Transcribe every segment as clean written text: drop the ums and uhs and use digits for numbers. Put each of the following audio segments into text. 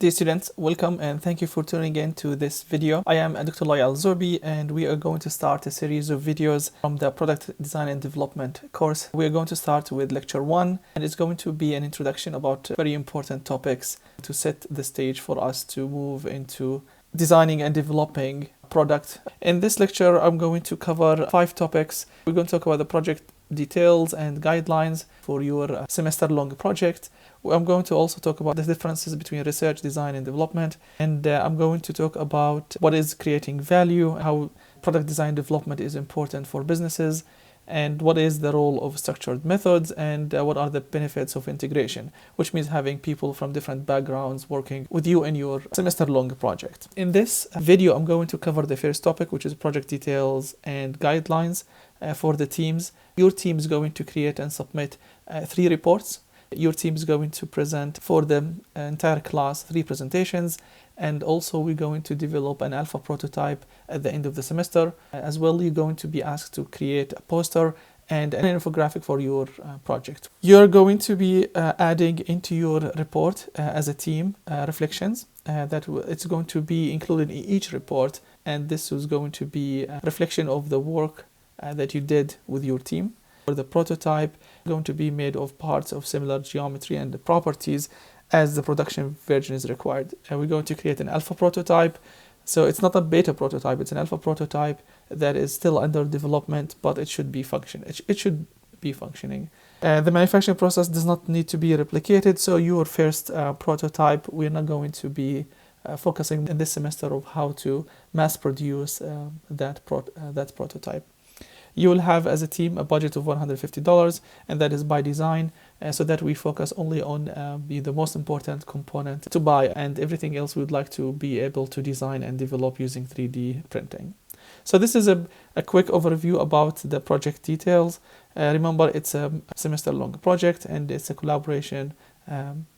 Dear students, welcome and thank you for tuning in to this video. I am Dr. Loya Al-Zorbi and we are going to start a series of videos from the Product Design and Development course. We are going to start with lecture 1 and it's going to be an introduction about very important topics to set the stage for us to move into designing and developing product. In this lecture, I'm going to cover 5 topics. We're going to talk about the project details and guidelines for your semester-long project. I'm going to also talk about the differences between research, design, and development. And I'm going to talk about what is creating value, how product design development is important for businesses, and what is the role of structured methods, and what are the benefits of integration, which means having people from different backgrounds working with you in your semester-long project. In this video, I'm going to cover the first topic, which is project details and guidelines for the teams. Your team is going to create and submit 3 reports. Your team is going to present for the entire class 3 presentations, and also we're going to develop an alpha prototype at the end of the semester. As well, you're going to be asked to create a poster and an infographic for your project. You're going to be adding into your report as a team reflections that it's going to be included in each report, and this is going to be a reflection of the work that you did with your team. For the prototype, going to be made of parts of similar geometry and the properties as the production version is required. And we're going to create an alpha prototype. So it's not a beta prototype, it's an alpha prototype that is still under development, but it should be functioning. The manufacturing process does not need to be replicated. So your first prototype, we're not going to be focusing in this semester of how to mass produce that prototype. You will have as a team a budget of $150, and that is by design, so that we focus only on the most important component to buy, and everything else we would like to be able to design and develop using 3D printing. So this is a quick overview about the project details. Remember, it's a semester-long project and it's a collaboration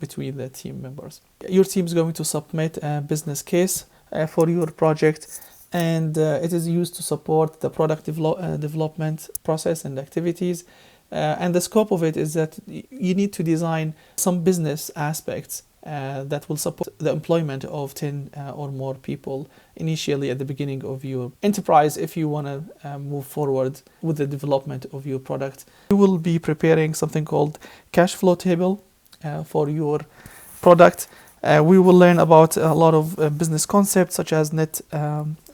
between the team members. Your team is going to submit a business case for your project, and it is used to support the product development process and activities. And the scope of it is that you need to design some business aspects that will support the employment of 10 or more people initially at the beginning of your enterprise if you want to move forward with the development of your product. You will be preparing something called cash flow table for your product. We will learn about a lot of business concepts such as net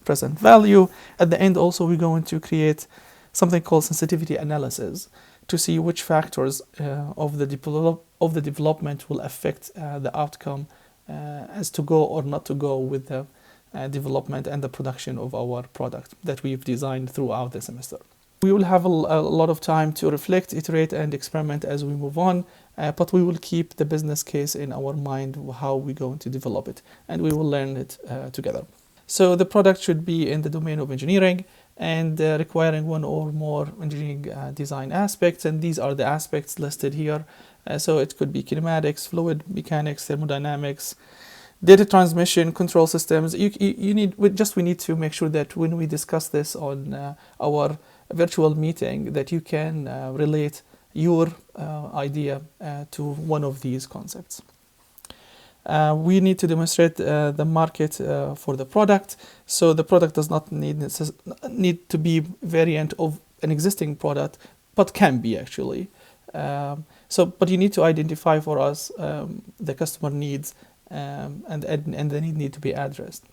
present value. At the end also, we're going to create something called sensitivity analysis to see which factors of the development will affect the outcome as to go or not to go with the development and the production of our product that we've designed throughout the semester. We will have a lot of time to reflect, iterate, and experiment as we move on, but we will keep the business case in our mind, how we're going to develop it, and we will learn it together. So the product should be in the domain of engineering and requiring one or more engineering design aspects, and these are the aspects listed here. So it could be kinematics, fluid mechanics, thermodynamics, data transmission, control systems. We need to make sure that when we discuss this on our virtual meeting, that you can relate your idea to one of these concepts. We need to demonstrate the market for the product. So the product does not need to be variant of an existing product, but can be actually. But you need to identify for us the customer needs and the need to be addressed.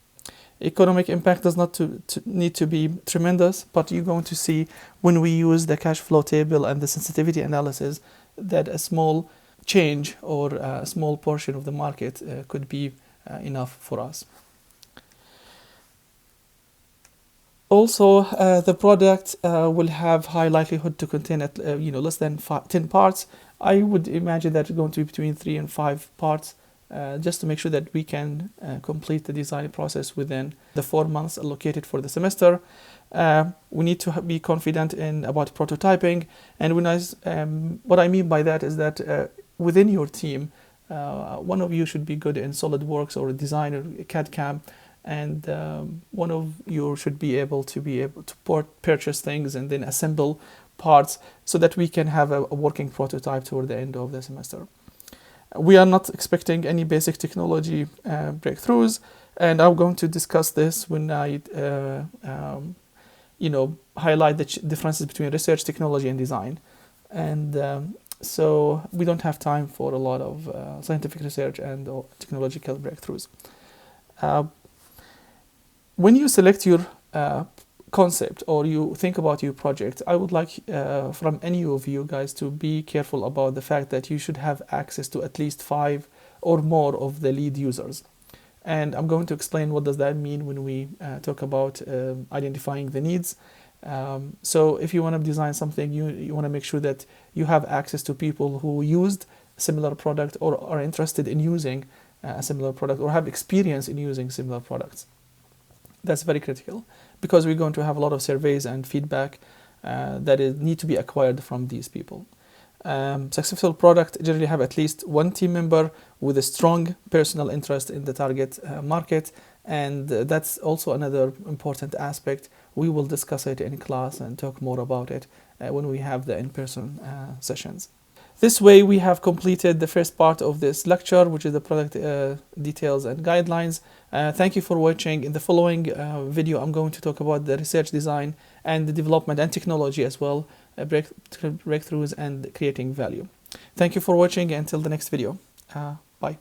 Economic impact does not need to be tremendous, but you're going to see when we use the cash flow table and the sensitivity analysis that a small change or a small portion of the market could be enough for us. Also, the product will have high likelihood to contain less than 10 parts. I would imagine that it's going to be between 3 and 5 parts, just to make sure that we can complete the design process within the 4 months allocated for the semester. We need to be confident about prototyping, and what I mean by that is that within your team, one of you should be good in SolidWorks or design or CAD/CAM, and one of you should be able to purchase things and then assemble parts so that we can have a working prototype toward the end of the semester. We are not expecting any basic technology breakthroughs, and I'm going to discuss this when I highlight the differences between research, technology, and design. And so we don't have time for a lot of scientific research and technological breakthroughs. When you select your concept or you think about your project, I would like from any of you guys to be careful about the fact that you should have access to at least 5 or more of the lead users. And I'm going to explain what does that mean when we talk about identifying the needs. So if you want to design something, you want to make sure that you have access to people who used a similar product or are interested in using a similar product or have experience in using similar products. That's very critical because we're going to have a lot of surveys and feedback that need to be acquired from these people. Successful product generally have at least one team member with a strong personal interest in the target market, and that's also another important aspect. We will discuss it in class and talk more about it when we have the in-person sessions. This way we have completed the first part of this lecture, which is the product details and guidelines. Thank you for watching. In the following video, I'm going to talk about the research design and the development and technology as well, breakthroughs and creating value. Thank you for watching. Until the next video. Bye.